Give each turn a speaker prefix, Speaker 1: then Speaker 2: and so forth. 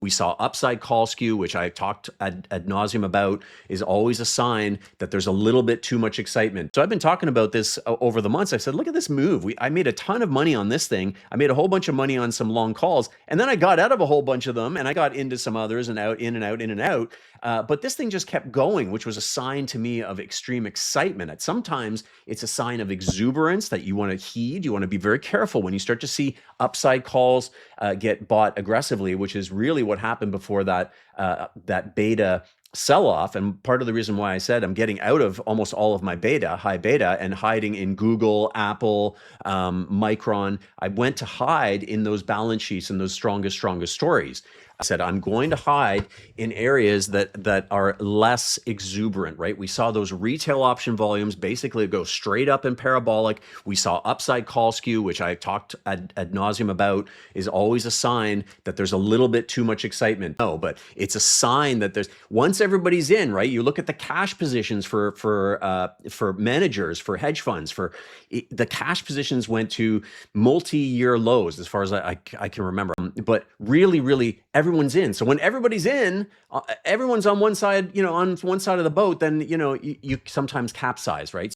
Speaker 1: We saw upside call skew, which I talked ad nauseum about, is always a sign that there's a little bit too much excitement. So I've been talking about this over the months. I said, look at this move. I made a ton of money on this thing. I made a whole bunch of money on some long calls, and then I got out of a whole bunch of them, and I got into some others and out, in and out, in and out. But this thing just kept going, which was a sign to me of extreme excitement. And sometimes it's a sign of exuberance that you want to heed. You want to be very careful when you start to see upside calls get bought aggressively, which is really what happened before that beta sell-off. And part of the reason why I said I'm getting out of almost all of my high beta, and hiding in Google, Apple, Micron. I went to hide in those balance sheets and those strongest stories. I said, I'm going to hide in areas that are less exuberant, right? We saw those retail option volumes basically go straight up and parabolic. We saw upside call skew, which I talked ad nauseum about, is always a sign that there's a little bit too much excitement. No, but it's a sign that once everybody's in, right? You look at the cash positions for managers, for hedge funds, the cash positions went to multi-year lows as far as I can remember. But really, everyone's in. So when everybody's in, everyone's on one side, on one side of the boat, then, you sometimes capsize, right?